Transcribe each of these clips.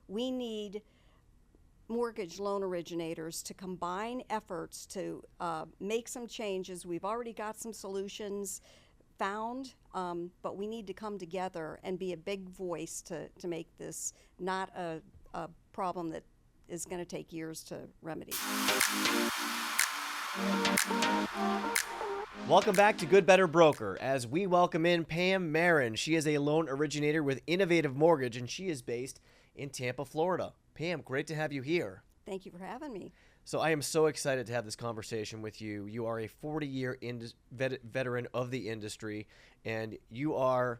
we need mortgage loan originators to combine efforts to make some changes. We've already got some solutions found, but we need to come together and be a big voice to make this not a problem that is going to take years to remedy. Welcome back to Good Better Broker as we welcome in Pam Marron. She is a loan originator with Innovative Mortgage, and she is based in Tampa, Florida. Pam, great to have you here. Thank you for having me. So I am so excited to have this conversation with you. You are a 40-year veteran of the industry, and you are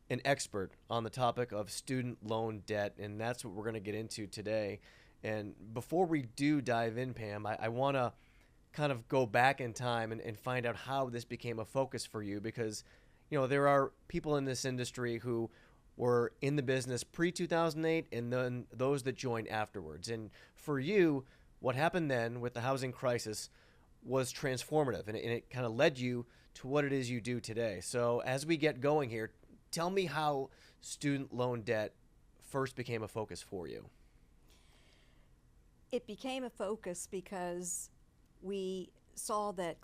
an expert on the topic of student loan debt, and that's what we're going to get into today. And before we do dive in, Pam, I want to kind of go back in time and find out how this became a focus for you, because there are people in this industry who were in the business pre-2008 and then those that joined afterwards. And for you, what happened then with the housing crisis was transformative, and it kind of led you to what it is you do today. So as we get going here, tell me how student loan debt first became a focus for you. It became a focus because we saw that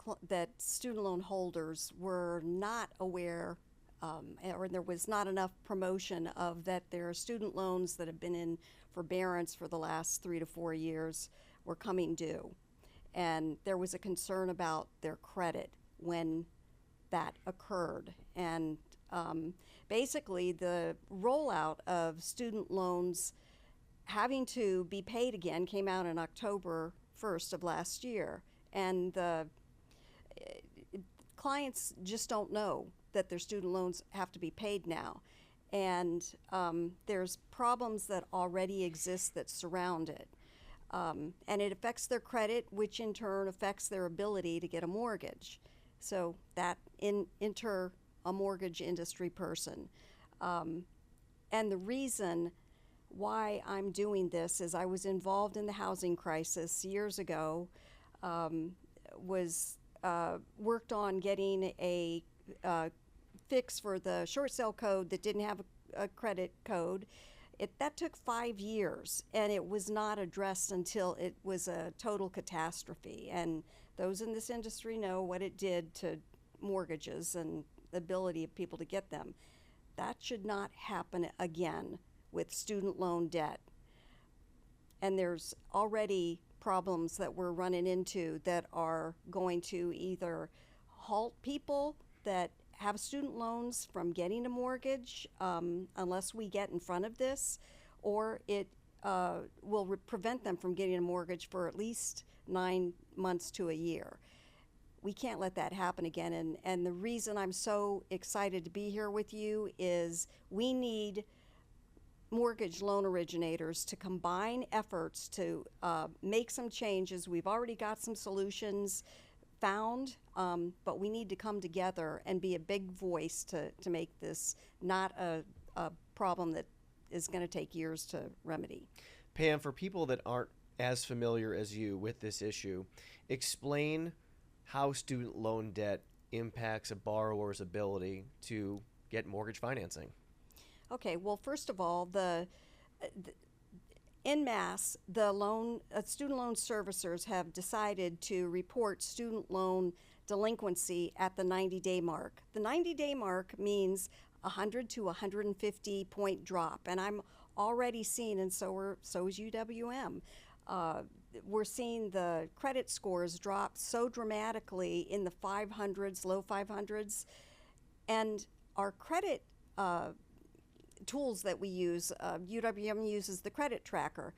student loan holders were not aware, or there was not enough promotion of that their student loans that have been in forbearance for the last 3 to 4 years were coming due. And there was a concern about their credit when that occurred. And basically the rollout of student loans having to be paid again came out in October 1st of last year. And the clients just don't know that their student loans have to be paid now. And there's problems that already exist that surround it. And it affects their credit, which in turn affects their ability to get a mortgage. So that enter a mortgage industry person. And the reason why I'm doing this is I was involved in the housing crisis years ago, worked on getting a fix for the short sale code that didn't have a credit code. That took 5 years, and it was not addressed until it was a total catastrophe. And those in this industry know what it did to mortgages and the ability of people to get them. That should not happen again with student loan debt. And there's already problems that we're running into that are going to either halt people that have student loans from getting a mortgage unless we get in front of this, or it will prevent them from getting a mortgage for at least 9 months to a year. We can't let that happen again. And the reason I'm so excited to be here with you is we need mortgage loan originators to combine efforts to make some changes. We've already got some solutions found, but we need to come together and be a big voice to make this not a problem that is going to take years to remedy. Pam, for people that aren't as familiar as you with this issue, explain how student loan debt impacts a borrower's ability to get mortgage financing. Okay, well, first of all, en masse, the student loan servicers have decided to report student loan delinquency at the 90-day mark. The 90-day mark means 100 to 150 point drop, and I'm already seeing, and so is UWM. We're seeing the credit scores drop so dramatically in the 500s, low 500s, and our credit tools that we use, UWM uses the credit tracker.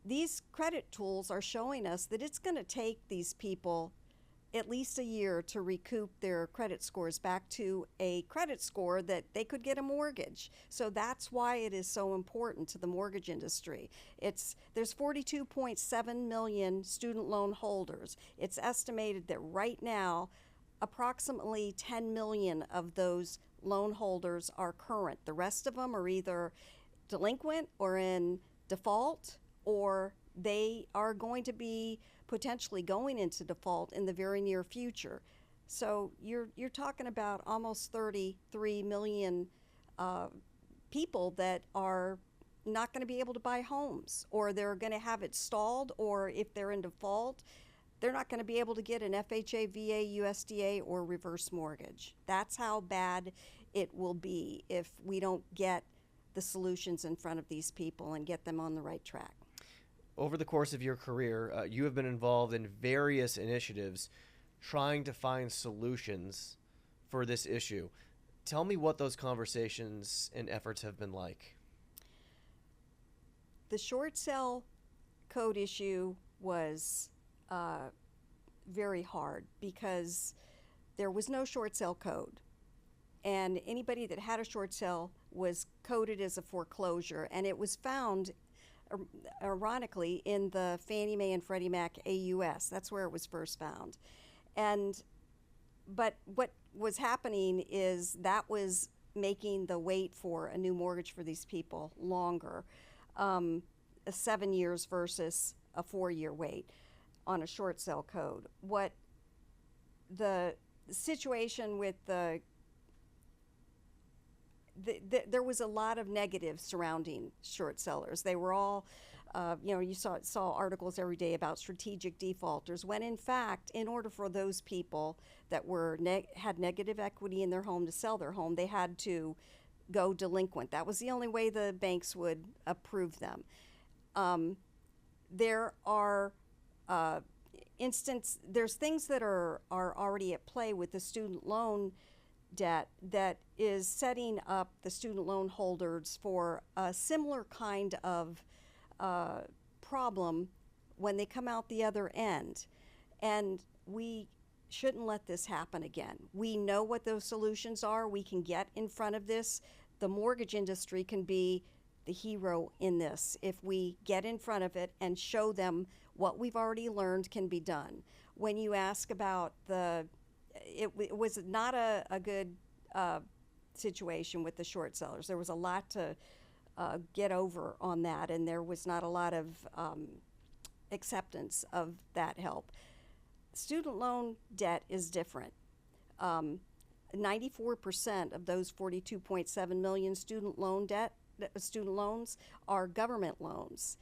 These credit tools are showing us that it's going to take these people at least a year to recoup their credit scores back to a credit score that they could get a mortgage. So that's why it is so important to the mortgage industry. There's 42.7 million student loan holders. It's estimated that right now approximately 10 million of those loan holders are current. The rest of them are either delinquent or in default, or they are going to be potentially going into default in the very near future. So you're talking about almost 33 million people that are not going to be able to buy homes, or they're going to have it stalled, or if they're in default, they're not going to be able to get an FHA, VA, USDA, or reverse mortgage. That's how bad it will be if we don't get the solutions in front of these people and get them on the right track. Over the course of your career, you have been involved in various initiatives trying to find solutions for this issue. Tell me what those conversations and efforts have been like. The short sale code issue was very hard because there was no short sale code, and anybody that had a short sale was coded as a foreclosure, and it was found ironically in the Fannie Mae and Freddie Mac AUS. That's where it was first found. But what was happening is that was making the wait for a new mortgage for these people longer, 7 years versus a 4-year wait on a short sale code. What the situation with there was a lot of negatives surrounding short sellers. They were all, you saw articles every day about strategic defaulters, when in fact, in order for those people that were had negative equity in their home to sell their home, they had to go delinquent. That was the only way the banks would approve them. There are there's things that are already at play with the student loan debt that is setting up the student loan holders for a similar kind of problem when they come out the other end. And we shouldn't let this happen again. We know what those solutions are. We can get in front of this. The mortgage industry can be the hero in this if we get in front of it and show them what we've already learned can be done. When you ask about it was not a good situation with the short sellers. There was a lot to get over on that, and there was not a lot of acceptance of that help. Student loan debt is different. 94% of those 42.7 million student loans are government loans.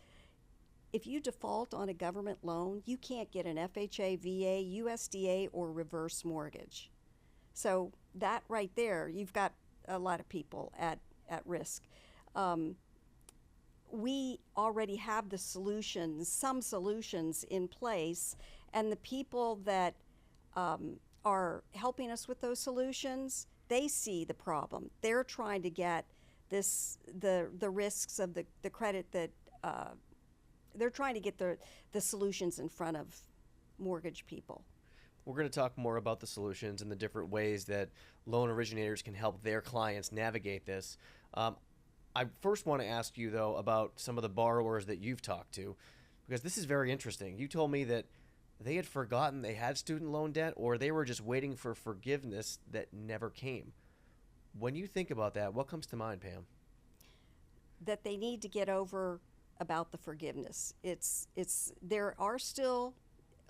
If you default on a government loan, you can't get an FHA, VA, USDA, or reverse mortgage. So that right there, you've got a lot of people at risk. We already have the solutions, some solutions in place, and the people that are helping us with those solutions, they see the problem. They're trying to get the risks of the credit that they're trying to get the solutions in front of mortgage people. We're going to talk more about the solutions and the different ways that loan originators can help their clients navigate this. I first want to ask you, though, about some of the borrowers that you've talked to, because this is very interesting. You told me that they had forgotten they had student loan debt, or they were just waiting for forgiveness that never came. When you think about that, what comes to mind, Pam? That they need to get over about the forgiveness. There are still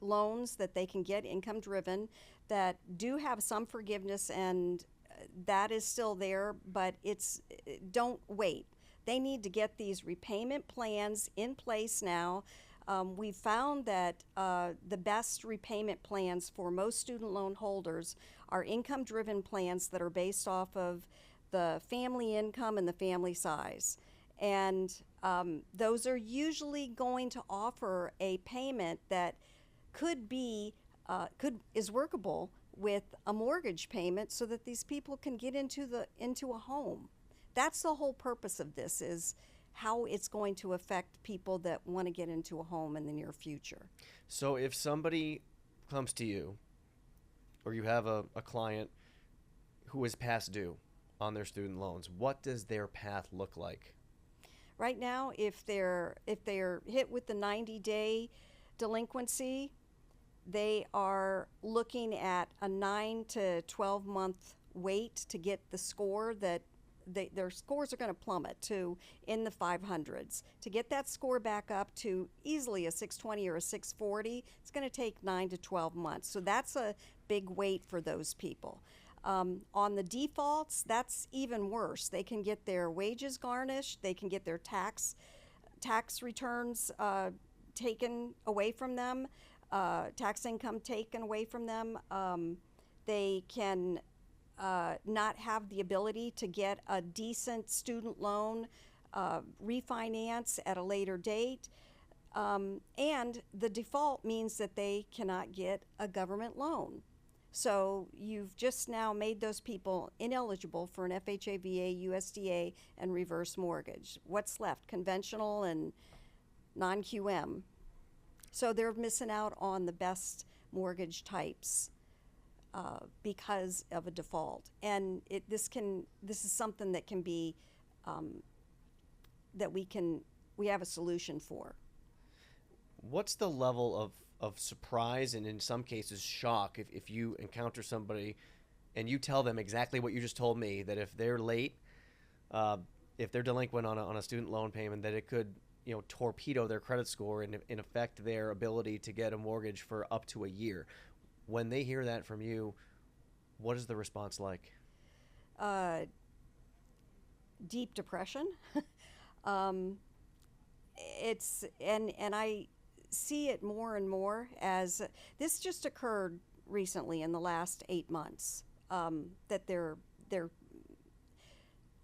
loans that they can get income driven that do have some forgiveness, and that is still there, but don't wait. They need to get these repayment plans in place now. We found that the best repayment plans for most student loan holders are income driven plans that are based off of the family income and the family size. And those are usually going to offer a payment that is workable with a mortgage payment, so that these people can get into a home. That's the whole purpose of this, is how it's going to affect people that want to get into a home in the near future. So if somebody comes to you, or you have a client who is past due on their student loans, what does their path look like? Right now, if they're hit with the 90-day delinquency, they are looking at a 9 to 12 month wait to get the score that their scores are going to plummet to in the 500s. To get that score back up to easily a 620 or a 640, it's going to take 9 to 12 months. So that's a big wait for those people. On the defaults, that's even worse. They can get their wages garnished. They can get their tax returns taken away from them, tax income taken away from them. They can not have the ability to get a decent student loan refinance at a later date. And the default means that they cannot get a government loan. So you've just now made those people ineligible for an FHA, VA, USDA, and reverse mortgage. What's left? Conventional and non-QM. So they're missing out on the best mortgage types because of a default. And this is something that can be that we have a solution for. What's the level of surprise and in some cases shock if you encounter somebody and you tell them exactly what you just told me, that if they're late, if they're delinquent on a student loan payment, that it could torpedo their credit score and in affect their ability to get a mortgage for up to a year? When they hear that from you, what is the response like? Deep depression. It's and I see it more and more as this just occurred recently in the last 8 months, that their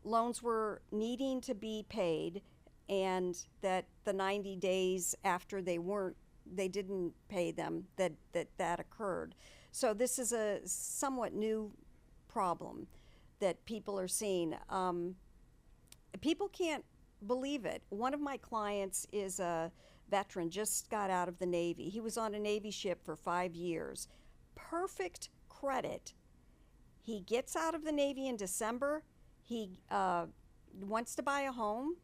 loans were needing to be paid, and that the 90 days after they didn't pay them, that occurred. So this is a somewhat new problem that people are seeing. People can't believe it. One of my clients is a veteran, just got out of the Navy. He was on a Navy ship for 5 years. Perfect credit. He gets out of the Navy in December. He wants to buy a home.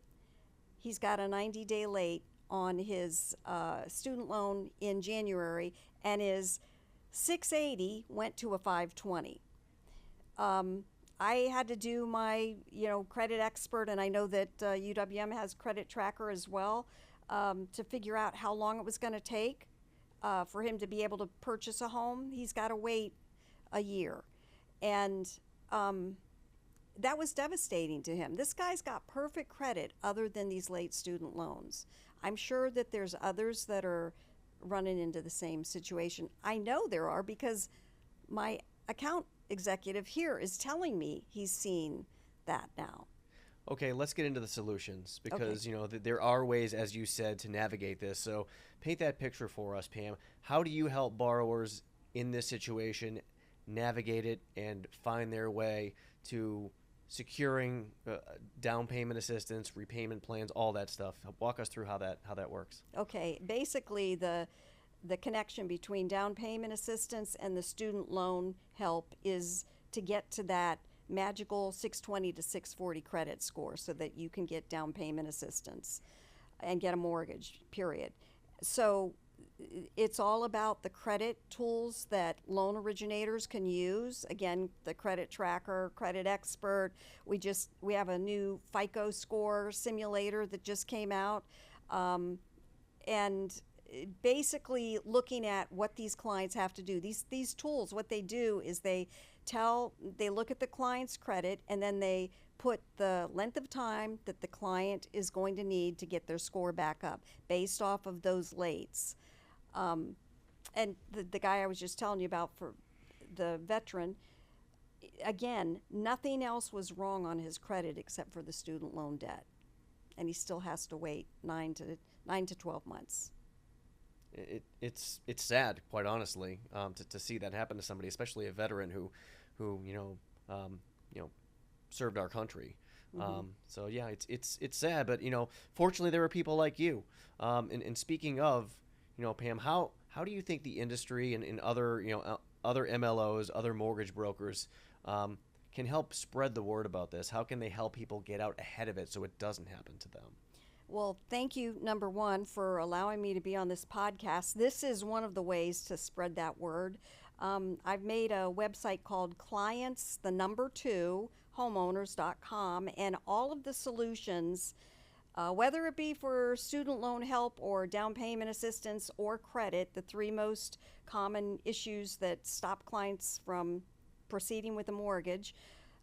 He's got a 90-day late on his student loan in January, and his 680 went to a 520. I had to do my credit expert, and I know that UWM has credit tracker as well, to figure out how long it was going to take for him to be able to purchase a home. He's got to wait a year, and that was devastating to him. This guy's got perfect credit other than these late student loans. I'm sure that there's others that are running into the same situation. I know there are, because my account executive here is telling me he's seen that now. Okay, let's get into the solutions, because there are ways, as you said, to navigate this. So paint that picture for us, Pam. How do you help borrowers in this situation navigate it and find their way to securing down payment assistance, repayment plans, all that stuff? Walk us through how that works. Okay, basically the connection between down payment assistance and the student loan help is to get to that magical 620 to 640 credit score so that you can get down payment assistance and get a mortgage, period. So it's all about the credit tools that loan originators can use. Again, the credit tracker, credit expert. We have a new FICO score simulator that just came out, and basically looking at what these clients have to do. These tools, what they do is they look at the client's credit, and then they put the length of time that the client is going to need to get their score back up based off of those lates. And the guy I was just telling you about, for the veteran, again, nothing else was wrong on his credit except for the student loan debt, and he still has to wait 9 to 12 months. It's sad, quite honestly, to see that happen to somebody, especially a veteran who served our country. Mm-hmm. So yeah, it's sad, but fortunately there are people like you. And speaking of, Pam, how do you think the industry and other other MLOs, other mortgage brokers, can help spread the word about this? How can they help people get out ahead of it so it doesn't happen to them? Well, thank you, number one, for allowing me to be on this podcast. This is one of the ways to spread that word. I've made a website called Homeowners.com, and all of the solutions, whether it be for student loan help or down payment assistance or credit, the three most common issues that stop clients from proceeding with a mortgage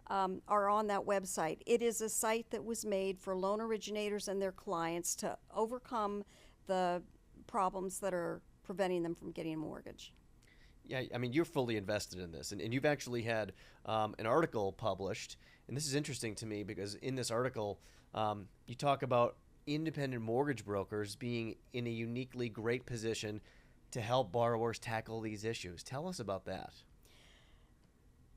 are on that website. It is a site that was made for loan originators and their clients to overcome the problems that are preventing them from getting a mortgage. Yeah, I mean, you're fully invested in this, and you've actually had an article published, and this is interesting to me because in this article, you talk about independent mortgage brokers being in a uniquely great position to help borrowers tackle these issues. Tell us about that.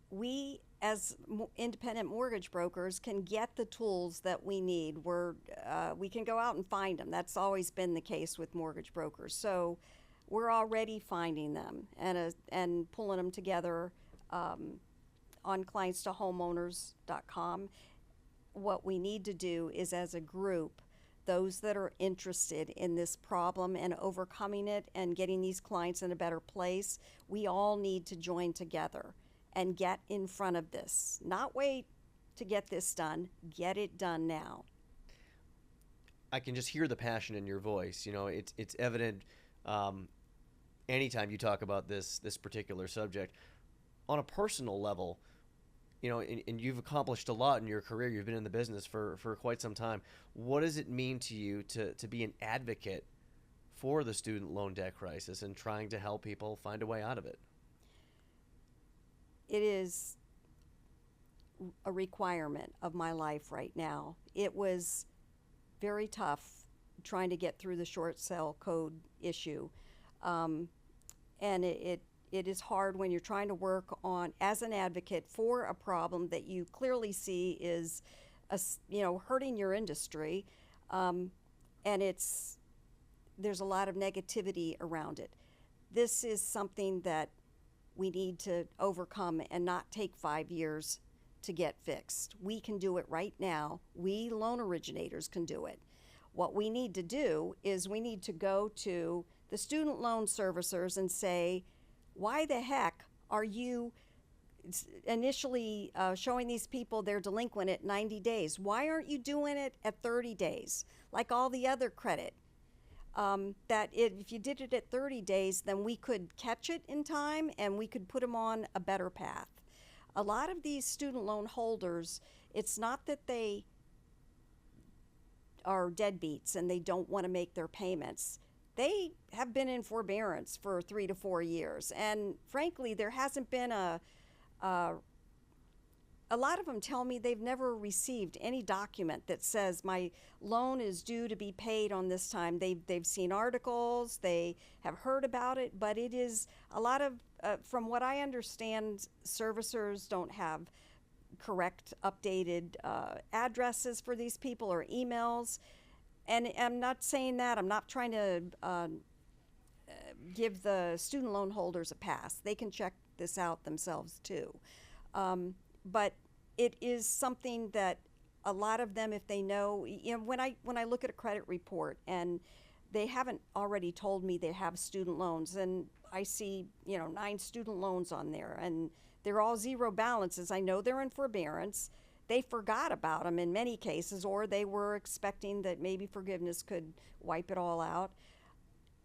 We, as independent mortgage brokers, can get the tools that we need. We can go out and find them. That's always been the case with mortgage brokers. So we're already finding them and pulling them together on clients to homeowners.com. What we need to do is, as a group, those that are interested in this problem and overcoming it and getting these clients in a better place, we all need to join together and get in front of this. Not wait to get this done, get it done now. I can just hear the passion in your voice. You know, it's evident anytime you talk about this particular subject. On a personal level, you know, and you've accomplished a lot in your career. You've been in the business for quite some time. What does it mean to you to be an advocate for the student loan debt crisis and trying to help people find a way out of it? It is a requirement of my life right now. It was very tough trying to get through the short sale code issue. And it is hard when you're trying to work on, as an advocate for a problem that you clearly see is, hurting your industry. And there's a lot of negativity around it. This is something that we need to overcome and not take 5 years to get fixed. We can do it right now. We loan originators can do it. What we need to do is we need to go to the student loan servicers and say, why the heck are you initially showing these people they're delinquent at 90 days? Why aren't you doing it at 30 days like all the other credit? If you did it at 30 days, then we could catch it in time and we could put them on a better path. A lot of these student loan holders, it's not that they are deadbeats and they don't want to make their payments. They have been in forbearance for 3 to 4 years. And frankly, there hasn't been a lot of them tell me they've never received any document that says my loan is due to be paid on this time. They've seen articles, they have heard about it, but it is a lot of, from what I understand, servicers don't have correct updated addresses for these people or emails. And I'm not saying that. I'm not trying to give the student loan holders a pass. They can check this out themselves too. But it is something that a lot of them, if they know, when I look at a credit report and they haven't already told me they have student loans, and I see 9 student loans on there, and they're all zero balances. I know they're in forbearance. They forgot about them in many cases, or they were expecting that maybe forgiveness could wipe it all out.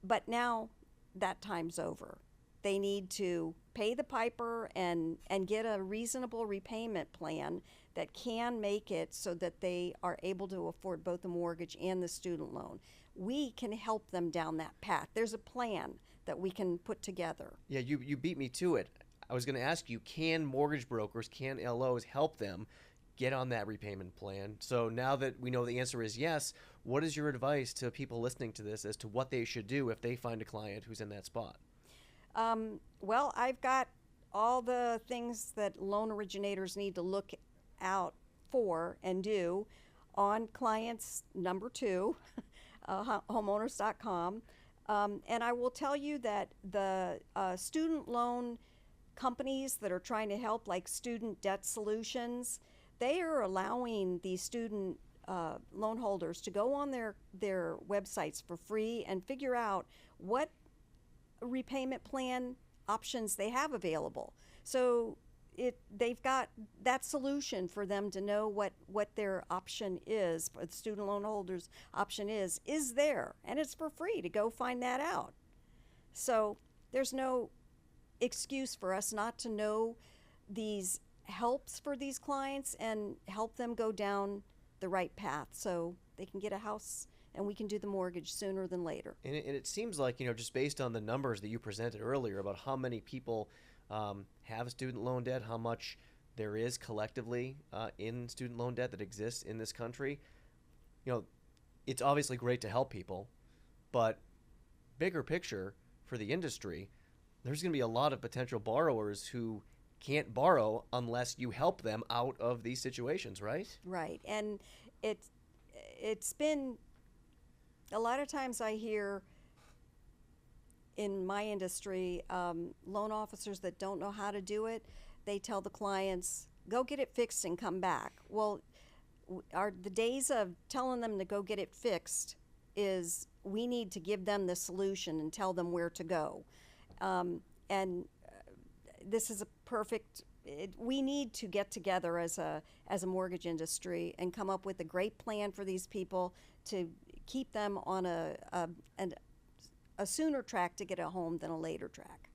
But now that time's over. They need to pay the piper and get a reasonable repayment plan that can make it so that they are able to afford both the mortgage and the student loan. We can help them down that path. There's a plan that we can put together. Yeah, you beat me to it. I was going to ask you, can mortgage brokers, can LOs help them get on that repayment plan? So now that we know the answer is yes, what is your advice to people listening to this as to what they should do if they find a client who's in that spot? Well, I've got all the things that loan originators need to look out for and do on clients number 2, homeowners.com. And I will tell you that the student loan companies that are trying to help, like Student Debt Solutions, they are allowing the student loan holders to go on their websites for free and figure out what repayment plan options they have available. So they've got that solution for them to know what their option is, for the student loan holders' option is there, and it's for free to go find that out. So there's no excuse for us not to know these helps for these clients and help them go down the right path so they can get a house and we can do the mortgage sooner than later. And it seems like, just based on the numbers that you presented earlier about how many people have student loan debt, how much there is collectively in student loan debt that exists in this country, it's obviously great to help people, but bigger picture for the industry, there's going to be a lot of potential borrowers who can't borrow unless you help them out of these situations, right? Right. And it's been a lot of times I hear in my industry, loan officers that don't know how to do it, they tell the clients, go get it fixed and come back. Well, the days of telling them to go get it fixed is we need to give them the solution and tell them where to go. This is a perfect, we need to get together as a mortgage industry and come up with a great plan for these people to keep them on a sooner track to get a home than a later track.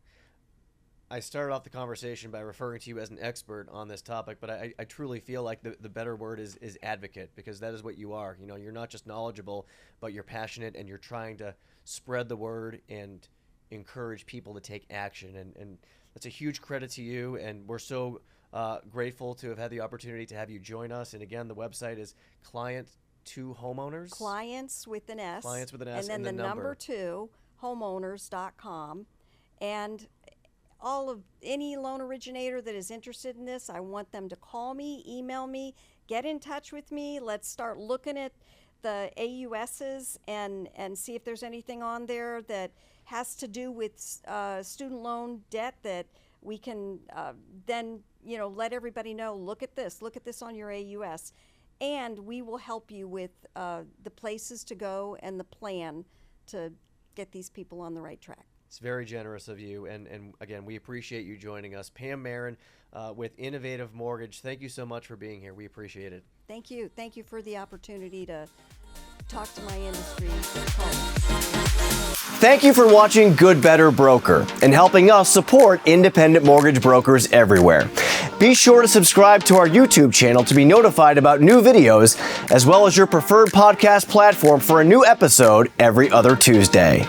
I started off the conversation by referring to you as an expert on this topic, but I truly feel like the better word is advocate, because that is what you are. You're not just knowledgeable, but you're passionate and you're trying to spread the word and encourage people to take action. And that's a huge credit to you, and we're so grateful to have had the opportunity to have you join us. And again, the website is Client to Homeowners. Clients with an S. Clients with an S. And then the number 2, homeowners.com. And any loan originator that is interested in this, I want them to call me, email me, get in touch with me. Let's start looking at the AUSs and see if there's anything on there that has to do with student loan debt that we can then let everybody know, look at this on your AUS. And we will help you with the places to go and the plan to get these people on the right track. It's very generous of you, and again, we appreciate you joining us. Pam Marron with Innovative Mortgage, thank you so much for being here. We appreciate it. Thank you. Thank you for the opportunity to talk to my industry. Thank you for watching Good Better Broker and helping us support independent mortgage brokers everywhere. Be sure to subscribe to our YouTube channel to be notified about new videos, as well as your preferred podcast platform for a new episode every other Tuesday.